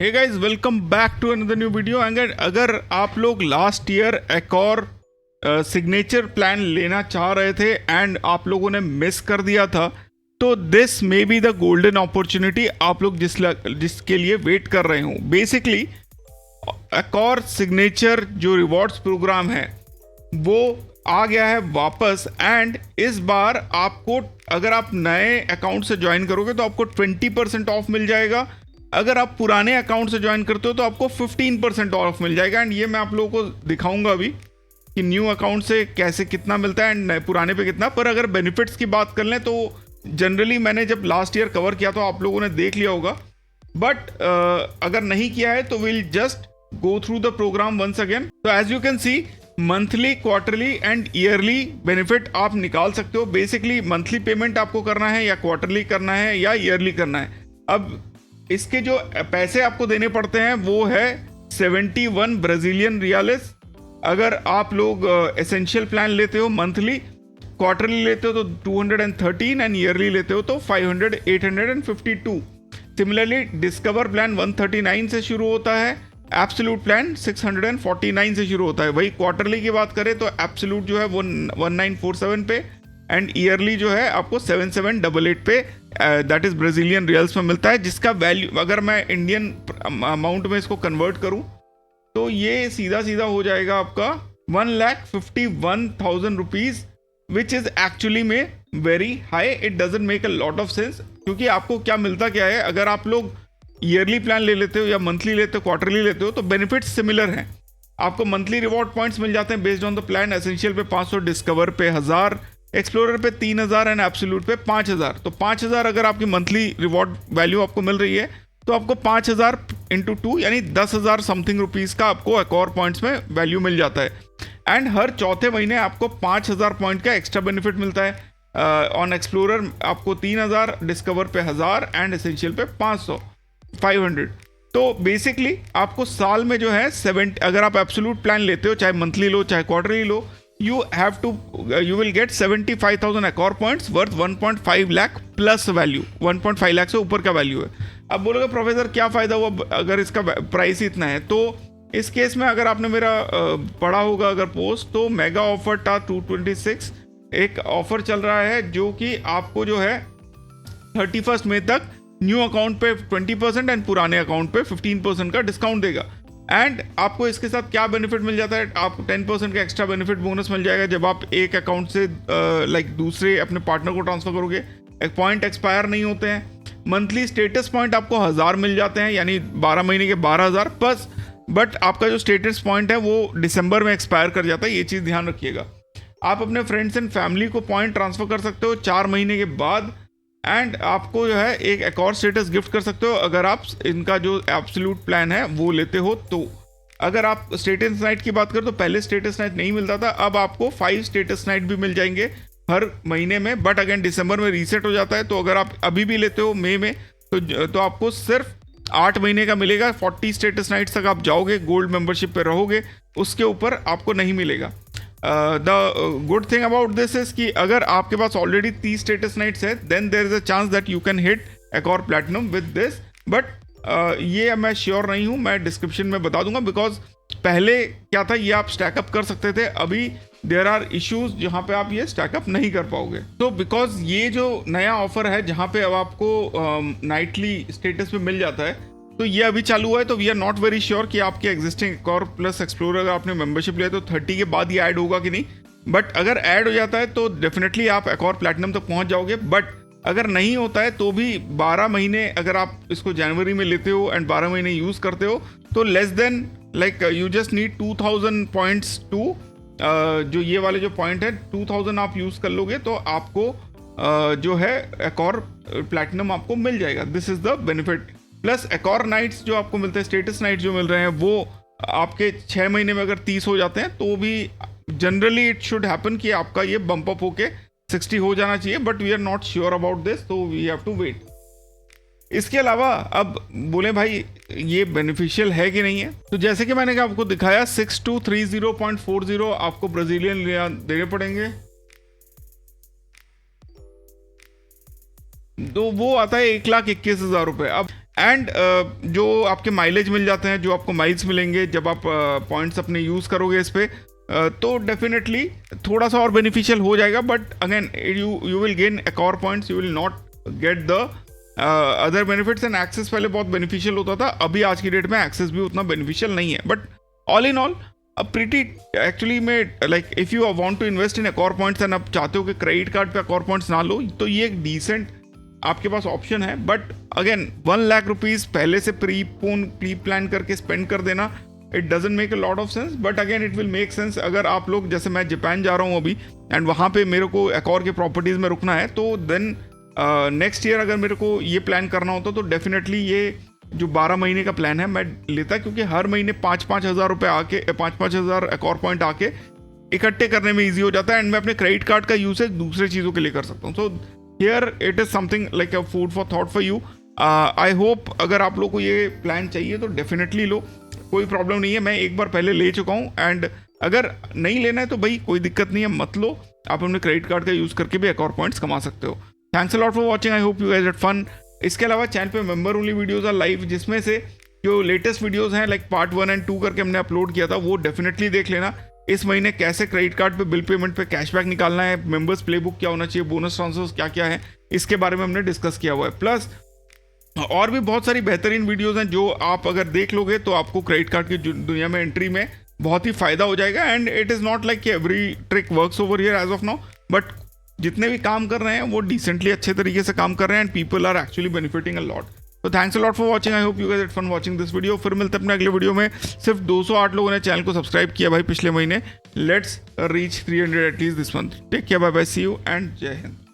Hey guys, welcome back to another new video. अगर आप लोग लास्ट ईयर एक और सिग्नेचर प्लान लेना चाह रहे थे एंड आप लोगों ने मिस कर दिया था, तो this may be the golden opportunity आप लोग जिसके लिए वेट कर रहे हो। बेसिकली एक और सिग्नेचर जो रिवॉर्ड्स प्रोग्राम है वो आ गया है वापस, एंड इस बार आपको अगर आप नए अकाउंट से ज्वाइन करोगे तो आपको 20% ऑफ मिल जाएगा। अगर आप पुराने अकाउंट से ज्वाइन करते हो तो आपको 15% ऑफ मिल जाएगा। एंड ये मैं आप लोगों को दिखाऊंगा अभी कि न्यू अकाउंट से कैसे कितना मिलता है एंड पुराने पे कितना। पर अगर बेनिफिट्स की बात कर लें तो जनरली मैंने जब लास्ट ईयर कवर किया तो आप लोगों ने देख लिया होगा, बट अगर नहीं किया है तो will just go through the programme once again. तो as you can see, monthly, quarterly and yearly benefit आप निकाल सकते हो। बेसिकली मंथली पेमेंट आपको करना है या क्वार्टरली करना है या ईयरली करना है। अब इसके जो पैसे आपको देने पड़ते हैं वो है 71 ब्राजीलियन रियालिस। अगर आप लोग एसेंशियल प्लान लेते हो मंथली, क्वार्टरली लेते हो तो 213 एंड ईयरली लेते हो तो 500 852। सिमिलरली डिस्कवर प्लान 139 से शुरू होता है, एब्सोल्यूट प्लान 649 से शुरू होता है। वही क्वार्टरली की बात करें तो एब्सोल्यूट जो है वो 1947 पे एंड ईयरली जो है आपको 7788 पे दैट इज ब्राजीलियन रियल्स में मिलता है, जिसका वैल्यू अगर मैं इंडियन अमाउंट में इसको कन्वर्ट करूं तो ये सीधा सीधा हो जाएगा आपका 1,51,000 रुपीज, विच इज एक्चुअली में very high. It doesn't make a lot of sense, क्योंकि आपको क्या मिलता क्या है। अगर आप लोग ईयरली प्लान ले लेते हो या मंथली लेते हो, क्वार्टरली लेते हो, तो बेनिफिट्स सिमिलर हैं। आपको मंथली रिवॉर्ड पॉइंट्स मिल जाते हैं based on the plan. Essential पे 500, डिस्कवर पे 1000, एक्सप्लोरर पे 3000 एंड एब्सोल्यूट पे 5000। तो 5000 अगर आपकी मंथली रिवॉर्ड वैल्यू आपको मिल रही है तो आपको 5000 इंटू 2 यानी 10,000 समथिंग रुपीज़ का आपको एक और पॉइंट्स में वैल्यू मिल जाता है। एंड हर चौथे महीने आपको 5000 पॉइंट का एक्स्ट्रा बेनिफिट मिलता है। ऑन एक्सप्लोरर आपको 3000, डिस्कवर पे 1000 एंड एसेंशियल पे 500। तो बेसिकली आपको साल में जो है 7, अगर आप एब्सोल्यूट प्लान लेते हो, चाहे मंथली लो चाहे quarterly low, you will get 75,000 एक्वर points worth 1.5 lakh plus value. 1.5 lakh से ऊपर का वैल्यू है। अब बोलोगे प्रोफेसर क्या फ़ायदा हुआ अगर इसका प्राइस इतना है? तो इस केस में अगर आपने मेरा पढ़ा होगा अगर पोस्ट, तो मेगा ऑफर था 226 एक ऑफर चल रहा है जो कि आपको जो है 31 मई तक न्यू अकाउंट पे 20% एंड पुराने अकाउंट पे 15% का डिस्काउंट देगा। एंड आपको इसके साथ क्या बेनिफिट मिल जाता है? आपको 10% का एक्स्ट्रा बेनिफिट बोनस मिल जाएगा जब आप एक अकाउंट से दूसरे अपने पार्टनर को ट्रांसफर करोगे। एक पॉइंट एक्सपायर नहीं होते हैं। मंथली स्टेटस पॉइंट आपको 1000 मिल जाते हैं, यानी 12 महीने के 12,000 प्लस। बट आपका जो स्टेटस पॉइंट है वो दिसंबर में एक्सपायर कर जाता है, ये चीज़ ध्यान रखिएगा। आप अपने फ्रेंड्स एंड फैमिली को पॉइंट ट्रांसफर कर सकते हो 4 महीने के बाद, एंड आपको जो है एक और स्टेटस गिफ्ट कर सकते हो अगर आप इनका जो एब्सोल्यूट प्लान है वो लेते हो। तो अगर आप स्टेटस नाइट की बात करें तो पहले स्टेटस नाइट नहीं मिलता था, अब आपको 5 स्टेटस नाइट भी मिल जाएंगे हर महीने में। बट अगेन दिसंबर में रीसेट हो जाता है, तो अगर आप अभी भी लेते हो मई में तो आपको सिर्फ 8 महीने का मिलेगा। 40 स्टेटस नाइट्स तक आप जाओगे, गोल्ड मेंबरशिप पे रहोगे, उसके ऊपर आपको नहीं मिलेगा। The good thing about this is कि अगर आपके पास ऑलरेडी 30 स्टेटस नाइट्स है, then there is a chance that you can hit एक और प्लेटिनम विद दिस। बट ये मैं श्योर नहीं हूँ, मैं डिस्क्रिप्शन में बता दूंगा। बिकॉज पहले क्या था, ये आप स्टैकअप कर सकते थे, अभी देयर आर इश्यूज जहाँ पे आप ये स्टैकअप नहीं कर पाओगे। तो बिकॉज ये जो नया ऑफर है जहाँ पे अब आपको नाइटली स्टेटस पे मिल जाता है, तो ये अभी चालू हुआ है। तो we are not very sure कि आपके एग्जिस्टिंग एकॉर प्लस एक्सप्लोरर अगर आपने मेंबरशिप लिया तो 30 के बाद ये ऐड होगा कि नहीं। बट अगर ऐड हो जाता है तो डेफिनेटली आप एकॉर प्लैटिनम तक पहुंच जाओगे। बट अगर नहीं होता है तो भी 12 महीने अगर आप इसको जनवरी में लेते हो एंड 12 महीने यूज़ करते हो तो less than you just need 2000 points to जो ये वाले जो पॉइंट है 2000 आप यूज़ कर लोगे तो आपको जो है एकॉर प्लैटिनम आपको मिल जाएगा। This is the benefit. Plus एक और नाइट्स जो आपको मिलते हैं, स्टेटस नाइट्स जो मिल रहे हैं, वो आपके 6 महीने में अगर 30 हो जाते हैं तो भी जनरली इट शुड हैपन कि आपका ये बम्प अप होके 60 हो जाना चाहिए। But we are not sure about this, तो वी हैव टू वेट। इसके अलावा अब बोले भाई ये बेनिफिशियल है कि नहीं है, तो जैसे कि मैंने आपको दिखाया 6230.40 आपको ब्राजीलियन रियाल देने पड़ेंगे। तो वो आता है 1,21,000 रुपये। अब एंड जो आपके माइलेज मिल जाते हैं, जो आपको माइल्स मिलेंगे जब आप पॉइंट्स अपने यूज़ करोगे इस पे, तो डेफिनेटली थोड़ा सा और बेनिफिशियल हो जाएगा. But again you will gain Accor points, you will not get the other benefits. And access पहले बहुत बेनिफिशियल होता था, अभी आज की डेट में एक्सेस भी उतना बेनिफिशियल नहीं है. But all in all pretty actually में like if you want to invest in Accor points and आप चाहते हो कि क्रेडिट कार्ड पे एकॉर पॉइंट्स ना लो, तो ये एक डिसेंट आपके पास ऑप्शन है. बट अगेन 1 लाख रुपीज़ पहले से प्री प्लान करके स्पेंड कर देना, it doesn't make a lot of sense. But again it will make sense अगर आप लोग, जैसे मैं जापान जा रहा हूँ अभी एंड वहाँ पे मेरे को एकॉर के प्रॉपर्टीज़ में रुकना है, तो देन नेक्स्ट ईयर अगर मेरे को ये प्लान करना होता तो डेफिनेटली ये जो 12 महीने का प्लान है मैं लेता, क्योंकि हर महीने 5-5 हज़ार रुपये आके 5-5 हज़ार एकॉर पॉइंट आके इकट्ठे करने में ईजी हो जाता है. एंड मैं अपने क्रेडिट कार्ड का यूसेज दूसरे चीज़ों के लिए कर सकता हूँ. So here it is something like a food for thought for you. I hope अगर आप लोग को ये प्लान चाहिए तो डेफिनेटली लो, कोई प्रॉब्लम नहीं है. मैं एक बार पहले ले चुका हूँ. एंड अगर नहीं लेना है तो भाई कोई दिक्कत नहीं है, मत लो. आप अपने क्रेडिट कार्ड का यूज़ करके भी एकॉर पॉइंट्स कमा सकते हो. Thanks a lot for watching, I hope you guys had fun. इसके अलावा चैनल पे member only videos are live, जिसमें से जो लेटेस्ट वीडियोस हैं लाइक पार्ट 1 और 2 करके हमने अपलोड किया था, वो डेफिनेटली देख लेना. इस महीने कैसे क्रेडिट कार्ड पे बिल पेमेंट पे कैशबैक निकालना है, मेंबर्स प्लेबुक क्या होना चाहिए, बोनस ट्रांसफर्स क्या क्या है, इसके बारे में हमने डिस्कस किया हुआ है. प्लस और भी बहुत सारी बेहतरीन वीडियोज़ हैं जो आप अगर देख लोगे तो आपको क्रेडिट कार्ड की दुनिया में एंट्री में बहुत ही फ़ायदा हो जाएगा. And it is not like every trick works over here as of now, but जितने भी काम कर रहे हैं वो डिसेंटली अच्छे तरीके से काम कर रहे हैं and people are actually benefiting a lot. तो thanks a lot for watching, I hope you guys had fun watching this video. फिर मिलते हैं अपने अगले वीडियो में. सिर्फ 208 लोगों ने चैनल को सब्सक्राइब किया भाई पिछले महीने. Let's reach 300 at least this month. Take care, bye bye, see you and Jai Hind.